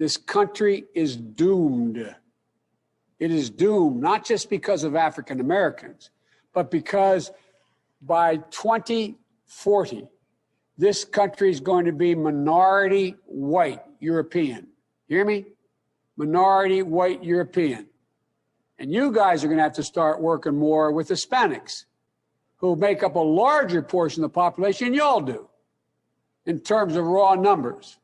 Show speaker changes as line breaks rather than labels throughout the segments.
This country is doomed. It is doomed, not just because of African Americans, but because by 2040, this country is going to be minority white European. Hear me? Minority white European. And you guys are going to have to start working more with Hispanics, who make up a larger portion of the population than y'all do in terms of raw numbers.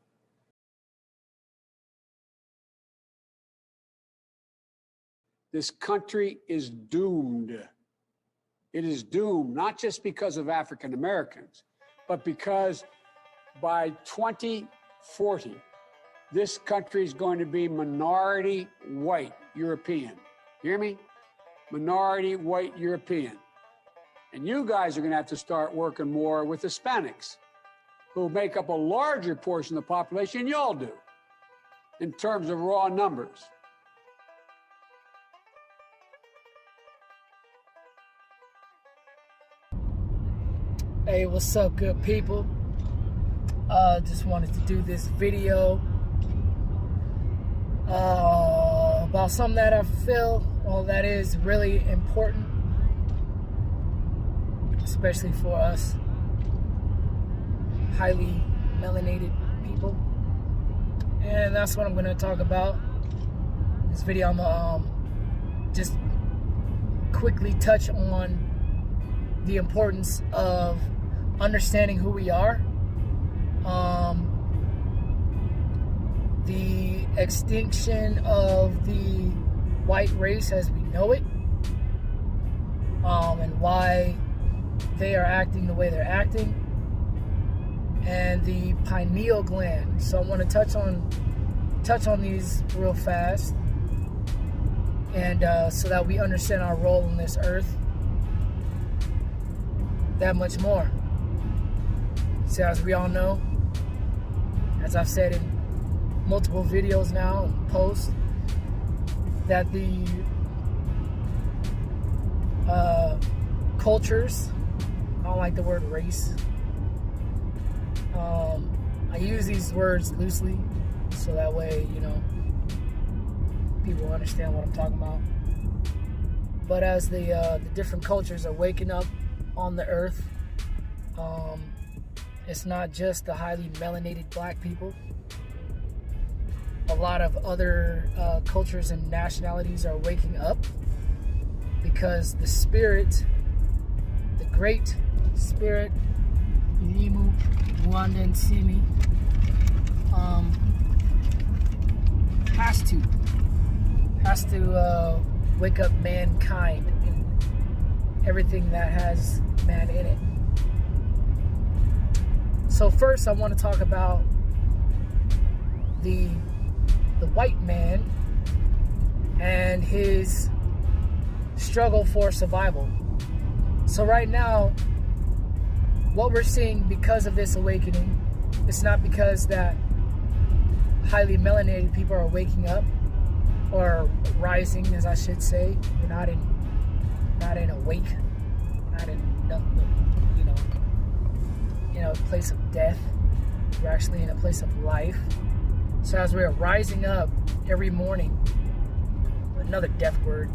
This country is doomed. It is doomed, not just because of African Americans, but because by 2040, this country is going to be minority white European. Hear me? Minority white European. And you guys are going to have to start working more with Hispanics, who make up a larger portion of the population than y'all do in terms of raw numbers.
Hey, what's up, good people? Just wanted to do this video about something that I feel, that is really important, especially for us highly melanated people. And that's what I'm going to talk about. This video, I'm going to just quickly touch on the importance of understanding who we are, the extinction of the white race as we know it, and why they are acting the way they're acting, and the pineal gland. So I want to touch on these real fast, and so that we understand our role on this earth that much more. So as we all know, as I've said in multiple videos now and posts, that the cultures, I don't like the word race. I use these words loosely so that way, people understand what I'm talking about. But as the different cultures are waking up on the earth, it's not just the highly melanated black people. A lot of other cultures and nationalities are waking up because the spirit, the great spirit, Ilimu Wanda Simi, has to wake up mankind and everything that has man in it. So first, I want to talk about the white man and his struggle for survival. So right now, what we're seeing because of this awakening, it's not because that highly melanated people are waking up or rising, as I should say. We're not in awake, not in a place of death. We're actually in a place of life. So as we're rising up every morning, another death word,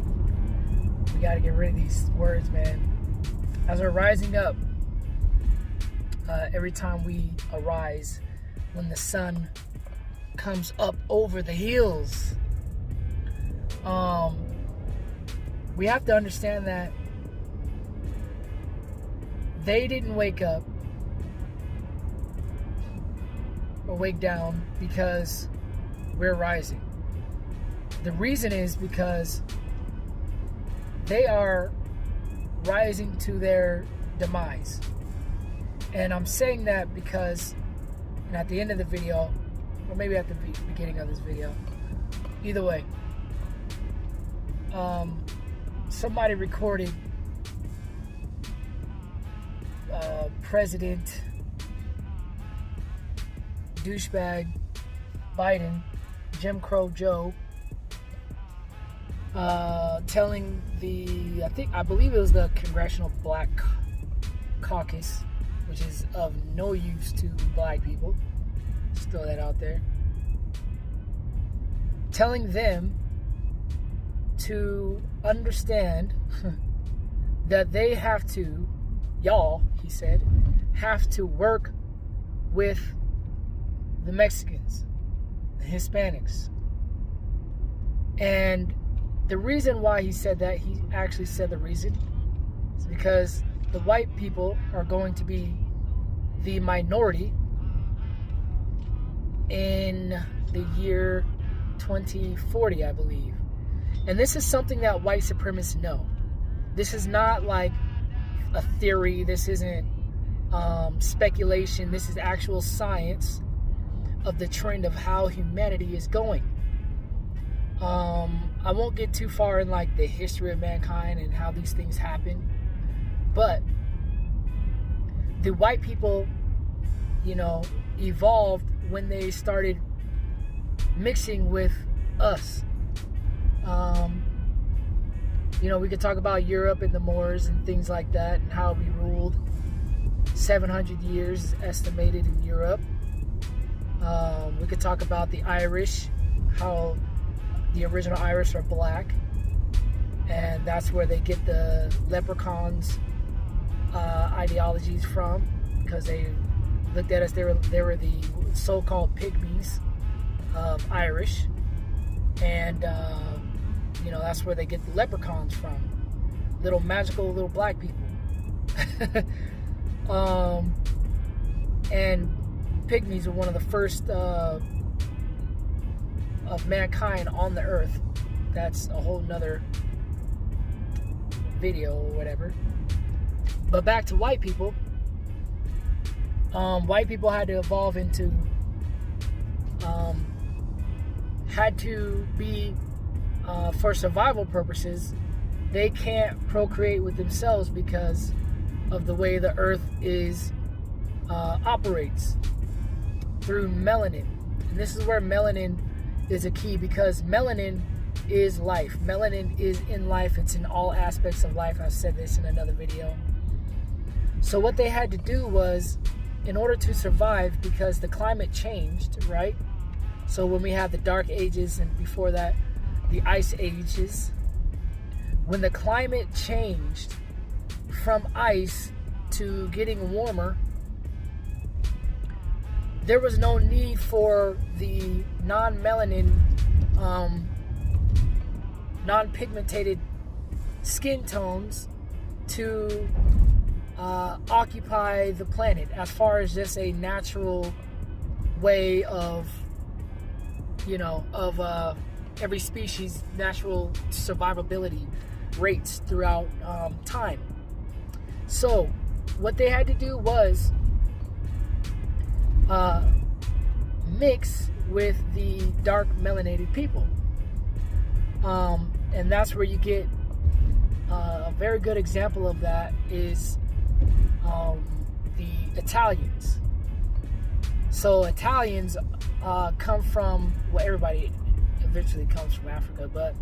we got to get rid of these words, man. As we're rising up, every time we arise, when the sun comes up over the hills, we have to understand that they didn't wake up or wake down because we're rising. The reason is because they are rising to their demise. And I'm saying that because, and at the end of the video, or maybe at the beginning of this video, either way, somebody recorded President douchebag Biden, Jim Crow Joe, telling I believe it was the Congressional Black Caucus, which is of no use to black people. Just throw that out there. telling them to understand that they have to, y'all, he said, have to work with the Mexicans, the Hispanics. And the reason why he said that, he actually said the reason, is because the white people are going to be the minority in the year 2040, I believe. And this is something that white supremacists know. This is not like a theory. This isn't speculation. This is actual science of the trend of how humanity is going. I won't get too far in like the history of mankind and how these things happen, but the white people, you know, evolved when they started mixing with us. You know, we could talk about Europe and the Moors and things like that, and how we ruled 700 years estimated in Europe. We could talk about the Irish, how the original Irish are black, and that's where they get the leprechauns ideologies from, because they looked at us, they were the so-called pygmies of Irish, and you know, that's where they get the leprechauns from, little magical little black people. And pygmies are one of the first of mankind on the earth. That's a whole nother video or whatever. But back to white people. White people had to evolve into, had to be, for survival purposes, they can't procreate with themselves because of the way the earth is operates through melanin. And this is where melanin is a key, because melanin is life. Melanin is in life. It's in all aspects of life. I've said this in another video. So what they had to do was, in order to survive, because the climate changed, right? So when we have the dark ages, and before that, the ice ages, when the climate changed from ice to getting warmer, there was no need for the non-melanin, non-pigmented skin tones to occupy the planet, as far as just a natural way of, you know, of every species' natural survivability rates throughout time. So what they had to do was mix with the dark melanated people, and that's where you get a very good example of that is the Italians. So Italians come from, well, everybody eventually comes from Africa, but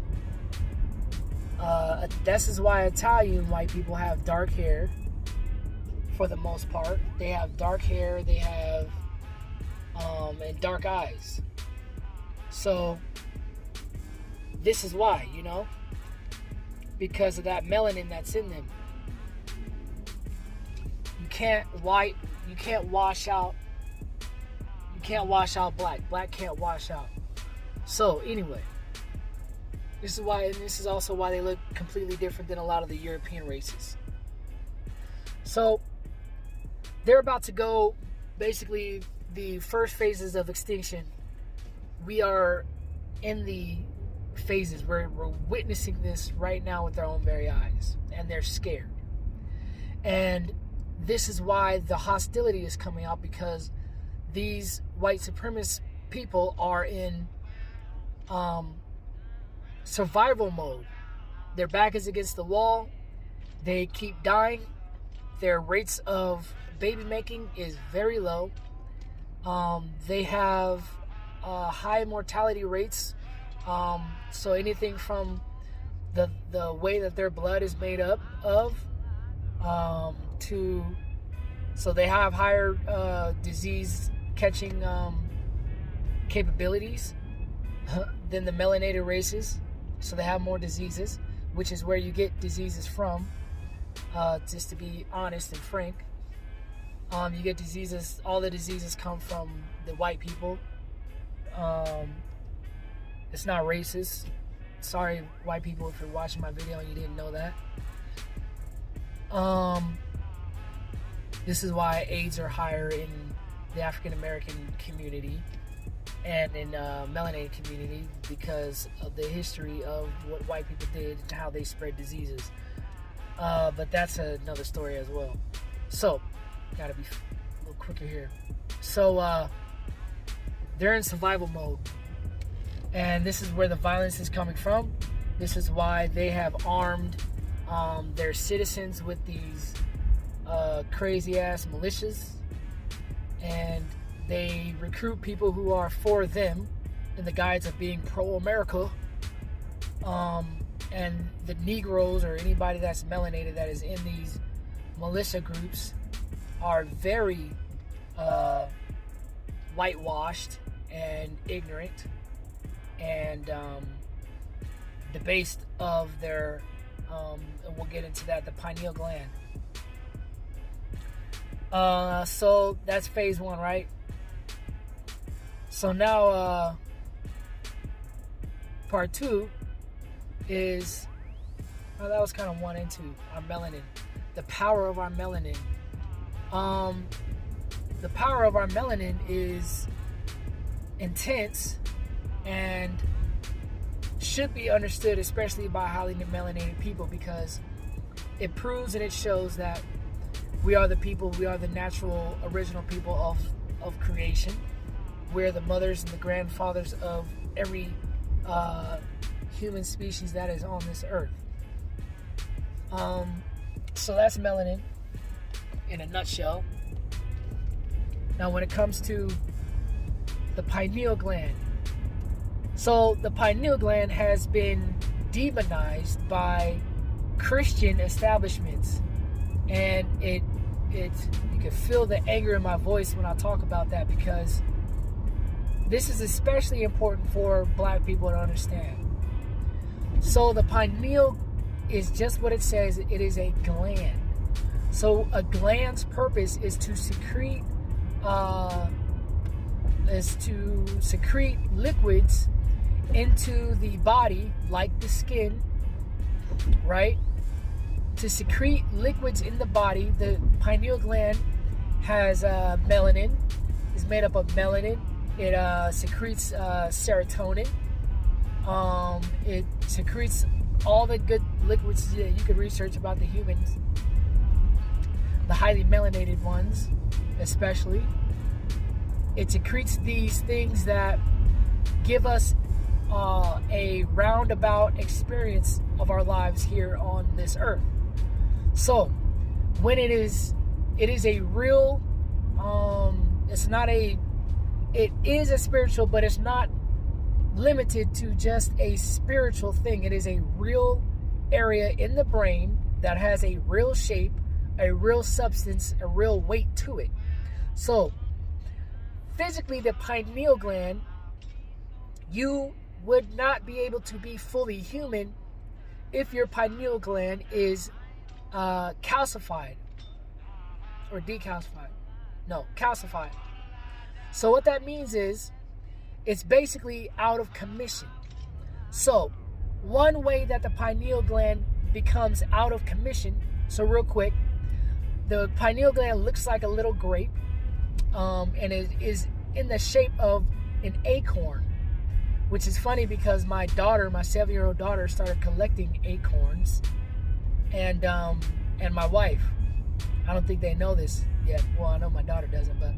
this is why Italian white people have dark hair. For the most part, they have dark hair, they have and dark eyes. So this is why, you know, because of that melanin that's in them. You can't wash out black. Black can't wash out. So anyway, this is why, and this is also why they look completely different than a lot of the European races. So they're about to go, basically, the first phases of extinction. We are in the phases where we're witnessing this right now with our own very eyes, and they're scared. And this is why the hostility is coming out, because these white supremacist people are in survival mode. Their back is against the wall. They keep dying. Their rates of baby making is very low. They have high mortality rates. So anything from the way that their blood is made up of, so they have higher disease catching capabilities. than the melanated races, so they have more diseases, which is where you get diseases from. Just to be honest and frank, you get diseases. All the diseases come from the white people. It's not racist. Sorry, white people, if you're watching my video and you didn't know that. This is why AIDS are higher in the African American community and in melanated community, because of the history of what white people did and how they spread diseases. But that's another story as well. So, gotta be a little quicker here. So, they're in survival mode. And this is where the violence is coming from. This is why they have armed their citizens with these crazy ass militias. And they recruit people who are for them in the guise of being pro-America. And the Negroes or anybody that's melanated that is in these militia groups are very whitewashed and ignorant and debased of their, and we'll get into that, the pineal gland. So that's phase one, right? So now part two is, well, that was kind of 1 and 2, our melanin, the power of our melanin. The power of our melanin is intense and should be understood, especially by highly melanated people, because it proves and it shows that we are the people, we are the natural original people of creation. We're the mothers and the grandfathers of every human species that is on this earth. So that's melanin in a nutshell. Now when it comes to the pineal gland, so the pineal gland has been demonized by Christian establishments, and you can feel the anger in my voice when I talk about that, because this is especially important for black people to understand. So the pineal is just what it says. It is a gland. So a gland's purpose is to secrete liquids into the body, like the skin, right? To secrete liquids in the body, the pineal gland has melanin, is made up of melanin. It secretes serotonin. It secretes all the good liquids that you could research about the humans, the highly melanated ones especially. It secretes these things that give us a roundabout experience of our lives here on this earth. So when it is a real, it is a spiritual, but it's not limited to just a spiritual thing. It is a real area in the brain that has a real shape, a real substance, a real weight to it. So physically, the pineal gland, you would not be able to be fully human if your pineal gland is calcified or decalcified. No, calcified. So what that means is it's basically out of commission. So one way that the pineal gland becomes out of commission, so real quick, the pineal gland looks like a little grape, and it is in the shape of an acorn, which is funny because my 7-year-old daughter, started collecting acorns, and my wife. I don't think they know this yet. Well, I know my daughter doesn't, but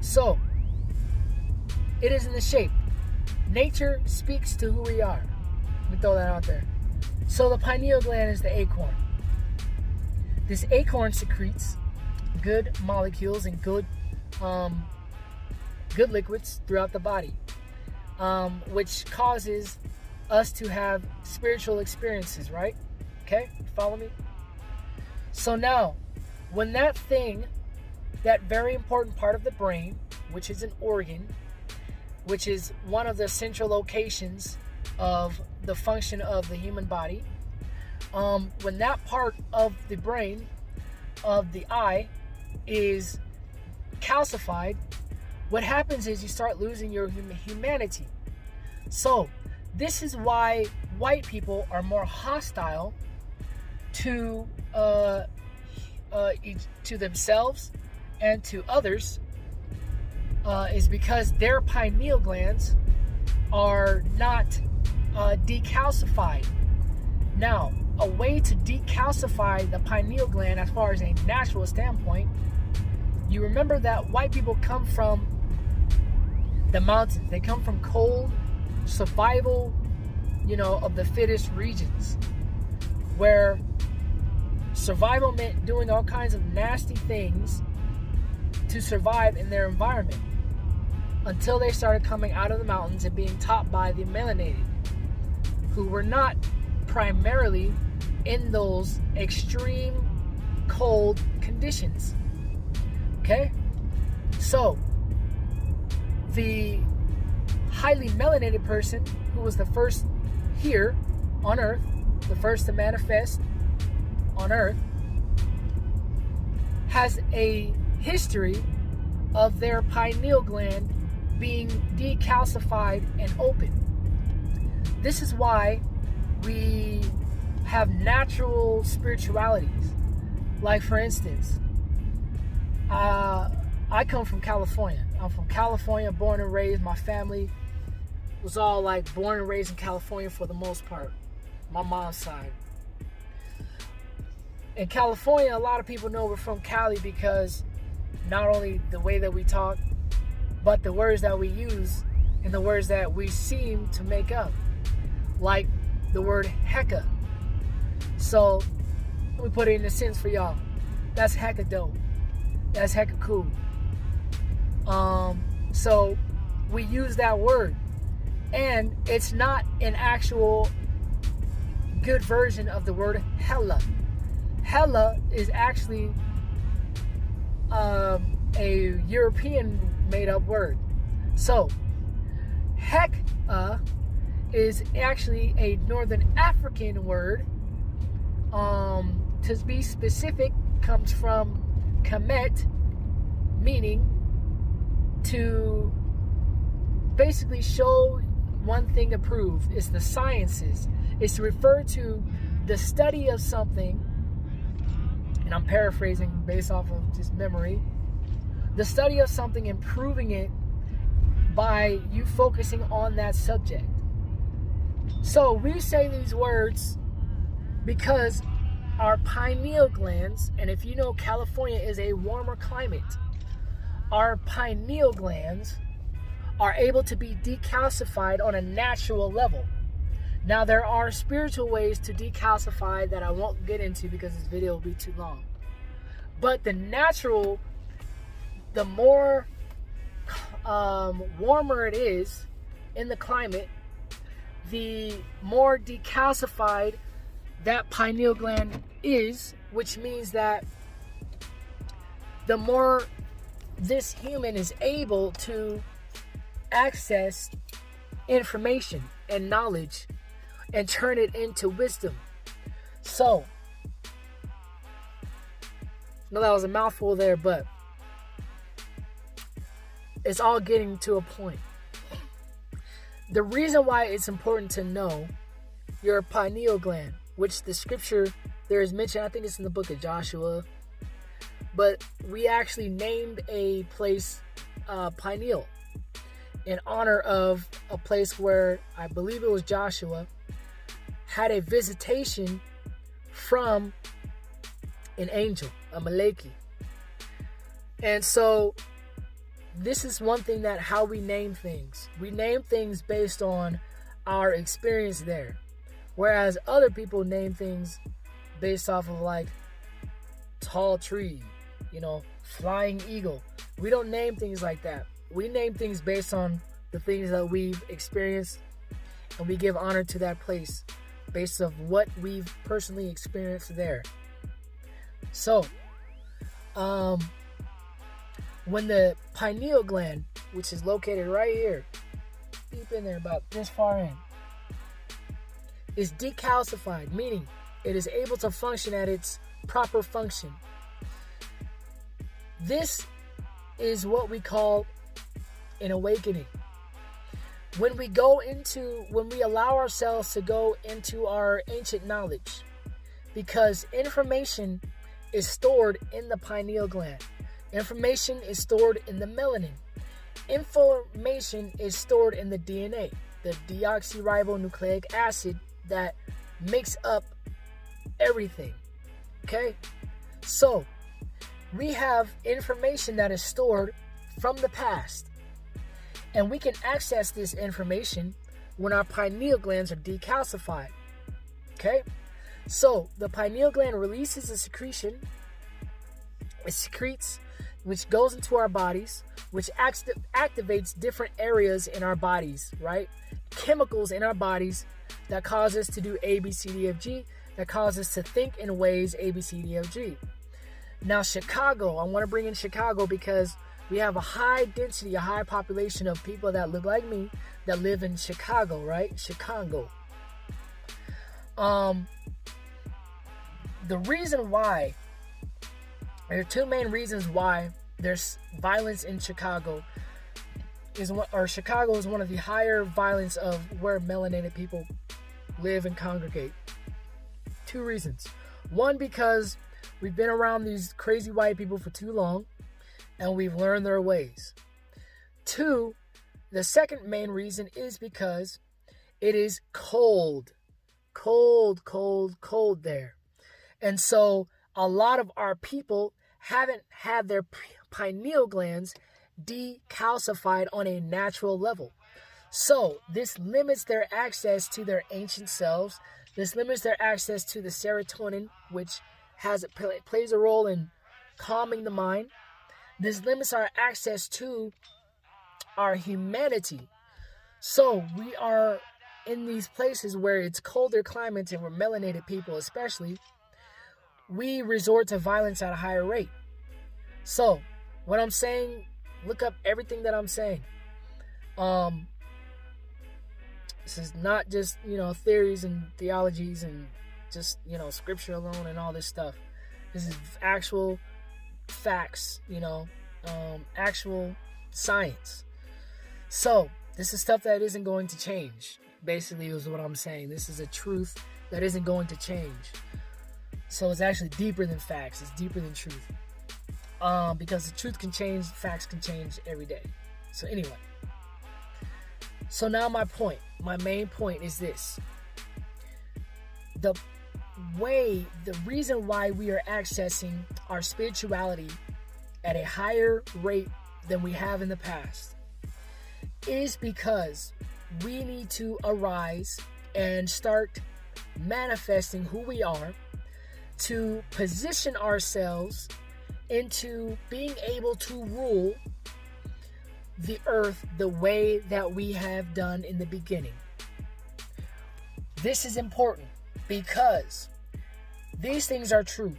so it is in the shape. Nature speaks to who we are. Let me throw that out there. So the pineal gland is the acorn. This acorn secretes good molecules and good liquids throughout the body, which causes us to have spiritual experiences, right? Okay, follow me? So now, when that very important part of the brain, which is an organ, which is one of the central locations of the function of the human body. When that part of the brain, of the eye, is calcified, what happens is you start losing your humanity. So this is why white people are more hostile to themselves and to others, is because their pineal glands are not decalcified. Now, a way to decalcify the pineal gland as far as a natural standpoint, you remember that white people come from the mountains. They come from cold, survival, of the fittest regions, where survival meant doing all kinds of nasty things to survive in their environment, until they started coming out of the mountains and being taught by the melanated, who were not primarily in those extreme cold conditions. Okay? So, the highly melanated person, who was the first here on Earth, the first to manifest on Earth, has a history of their pineal gland being decalcified and open. This is why we have natural spiritualities. Like, for instance, I come from California. I'm from California, born and raised. My family was all like born and raised in California for the most part, my mom's side. In California, a lot of people know we're from Cali because not only the way that we talk, but the words that we use and the words that we seem to make up, like the word hecka. So let me put it in a sense for y'all. That's hecka dope. That's hecka cool. So we use that word, and it's not an actual good version of the word hella. Hella is actually a European made-up word. So hecka is actually a Northern African word. To be specific, comes from kemet, meaning to basically show one thing to prove. It's the sciences. It's to refer to the study of something, and I'm paraphrasing based off of just memory, the study of something and proving it by you focusing on that subject. So we say these words because our pineal glands, and if you know, California is a warmer climate, our pineal glands are able to be decalcified on a natural level. Now, there are spiritual ways to decalcify that I won't get into because this video will be too long. But the natural, the more warmer it is in the climate, the more decalcified that pineal gland is, which means that the more this human is able to access information and knowledge and turn it into wisdom. So, I know that was a mouthful there, but it's all getting to a point. The reason why it's important to know your pineal gland, which the scripture there is mentioned, I think it's in the book of Joshua, but we actually named a place Pineal in honor of a place where I believe it was Joshua had a visitation from an angel, a Malaki. And so this is one thing that how we name things. We name things based on our experience there. Whereas other people name things based off of like tall tree, flying eagle. We don't name things like that. We name things based on the things that we've experienced, and we give honor to that place based on what we've personally experienced there. So, when the pineal gland, which is located right here, deep in there, about this far in, is decalcified, meaning it is able to function at its proper function. This is what we call an awakening. When we allow ourselves to go into our ancient knowledge, because information is stored in the pineal gland. Information is stored in the melanin. Information is stored in the DNA, the deoxyribonucleic acid that makes up everything. Okay? So, we have information that is stored from the past. And we can access this information when our pineal glands are decalcified. Okay? So, the pineal gland releases a secretion. It secretes, which goes into our bodies, which activates different areas in our bodies, right? Chemicals in our bodies that cause us to do A, B, C, D, F, G, that cause us to think in ways A, B, C, D, F, G. Now, Chicago, I want to bring in Chicago because we have a high density, a high population of people that look like me that live in Chicago, right? Chicago. The reason why, there are two main reasons why there's violence in Chicago. Chicago is one of the higher violence of where melanated people live and congregate. Two reasons. One, because we've been around these crazy white people for too long and we've learned their ways. Two, the second main reason is because it is cold. Cold there. And so a lot of our people haven't had their pineal glands decalcified on a natural level. So this limits their access to their ancient selves. This limits their access to the serotonin, which plays a role in calming the mind. This limits our access to our humanity. So we are in these places where it's colder climates and we're melanated people especially, we resort to violence at a higher rate. So, what I'm saying, look up everything that I'm saying. This is not just, theories and theologies and just, scripture alone and all this stuff. This is actual facts, actual science. So, this is stuff that isn't going to change, basically is what I'm saying. This is a truth that isn't going to change. So it's actually deeper than facts. It's deeper than truth. Because the truth can change, facts can change every day. So anyway. So now my main point is this. The reason why we are accessing our spirituality at a higher rate than we have in the past is because we need to arise and start manifesting who we are, to position ourselves into being able to rule the earth the way that we have done in the beginning. This is important because these things are true.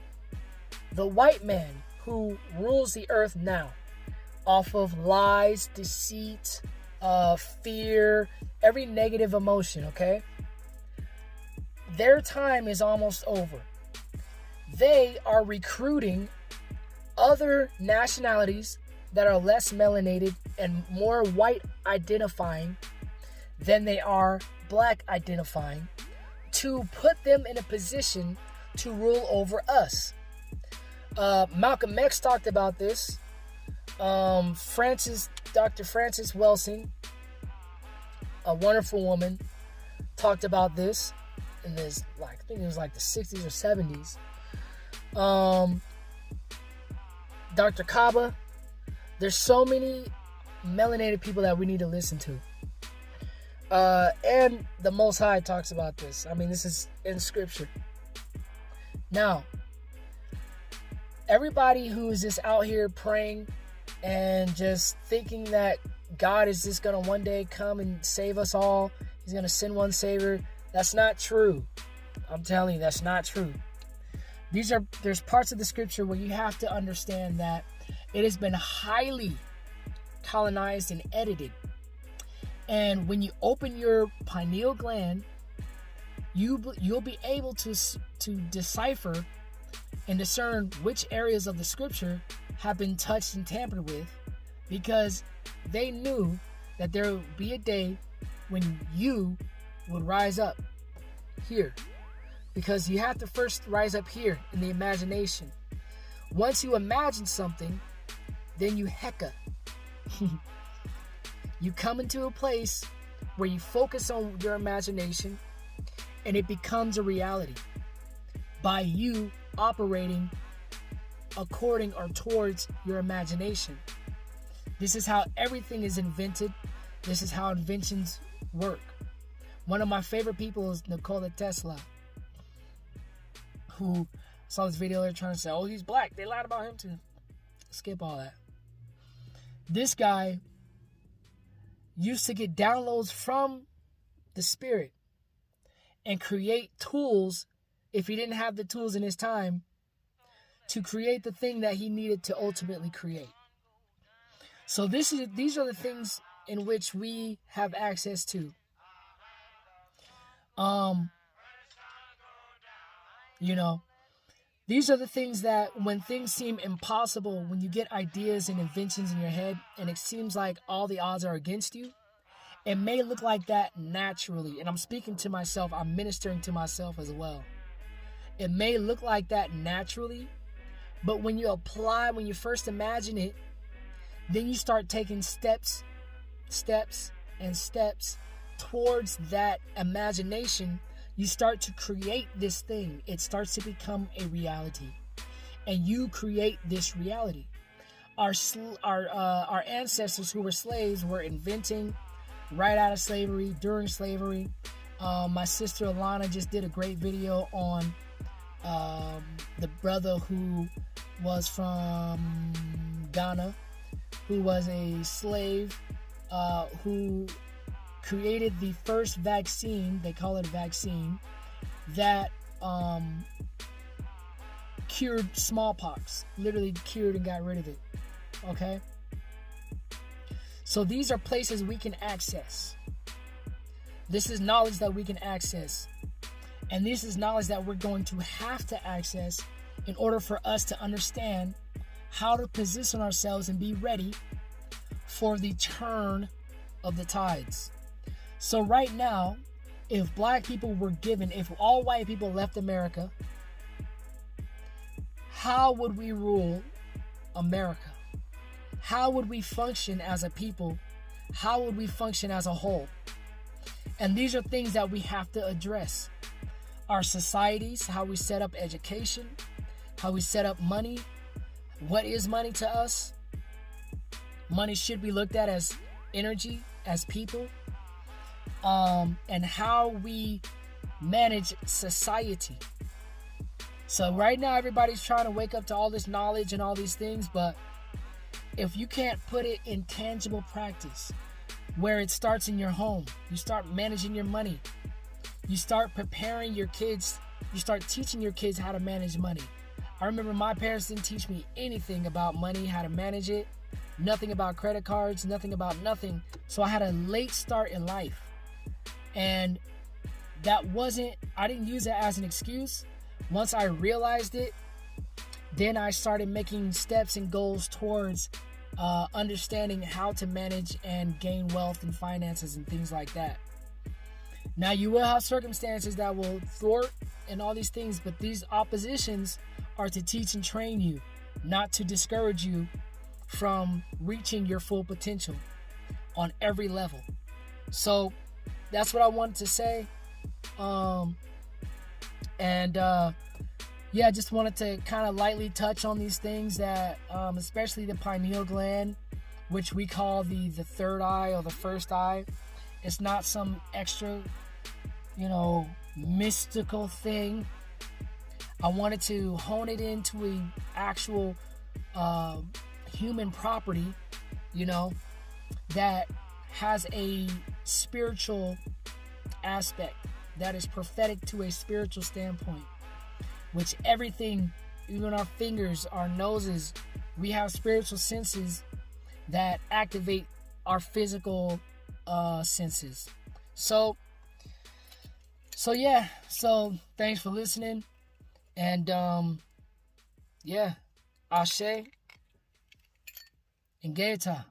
The white man who rules the earth now off of lies, deceit, fear, every negative emotion, okay? Their time is almost over. They are recruiting other nationalities that are less melanated and more white identifying than they are black identifying to put them in a position to rule over us. Malcolm X talked about this. Dr. Frances Welsing, a wonderful woman, talked about this in this, I think it was like the 60s or 70s. Dr. Kaba, there's so many melanated people that we need to listen to. And the Most High talks about this. I mean, this is in scripture. Now, everybody who is just out here praying and just thinking that God is just going to one day come and save us all, he's going to send one savior, that's not true. I'm telling you, that's not true. There's parts of the scripture where you have to understand that it has been highly colonized and edited. And when you open your pineal gland, you'll be able to decipher and discern which areas of the scripture have been touched and tampered with, because they knew that there would be a day when you would rise up here, because you have to first rise up here in the imagination. Once you imagine something, then you hecka. You come into a place where you focus on your imagination and it becomes a reality by you operating according or towards your imagination. This is how everything is invented. This is how inventions work. One of my favorite people is Nikola Tesla, who saw this video they're trying to say, oh, he's black. They lied about him too. Skip all that. This guy used to get downloads from the spirit and create tools, if he didn't have the tools in his time, to create the thing that he needed to ultimately create. So these are the things in which we have access to. These are the things that when things seem impossible, when you get ideas and inventions in your head and it seems like all the odds are against you, it may look like that naturally. And I'm speaking to myself, I'm ministering to myself as well. It may look like that naturally, but when you first imagine it, then you start taking steps towards that imagination. You start to create this thing. It starts to become a reality. And you create this reality. Our ancestors who were slaves were inventing right out of slavery, during slavery. My sister Alana just did a great video on the brother who was from Ghana, who was a slave, who created the first vaccine, they call it a vaccine, that cured smallpox, literally cured and got rid of it, okay? So these are places we can access. This is knowledge that we can access. And this is knowledge that we're going to have to access in order for us to understand how to position ourselves and be ready for the turn of the tides. So right now, if black people were given, if all white people left America, how would we rule America? How would we function as a people? How would we function as a whole? And these are things that we have to address. Our societies, how we set up education, how we set up money. What is money to us? Money should be looked at as energy, as people. And how we manage society. So right now everybody's trying to wake up to all this knowledge and all these things, but if you can't put it in tangible practice, where it starts in your home, you start managing your money, you start preparing your kids, you start teaching your kids how to manage money. I remember my parents didn't teach me anything about money, how to manage it, nothing about credit cards, nothing about nothing. So I had a late start in life. And I didn't use it as an excuse. Once I realized it, then I started making steps and goals towards understanding how to manage and gain wealth and finances and things like that. Now, you will have circumstances that will thwart and all these things, but these oppositions are to teach and train you, not to discourage you from reaching your full potential on every level. So that's what I wanted to say. I just wanted to kind of lightly touch on these things that, especially the pineal gland, which we call the third eye or the first eye. It's not some extra, mystical thing. I wanted to hone it into a actual human property, that has a spiritual aspect, that is prophetic to a spiritual standpoint, which everything, even our fingers, our noses, we have spiritual senses that activate our physical senses. So yeah. So thanks for listening. And yeah, Ashe and Gaeta.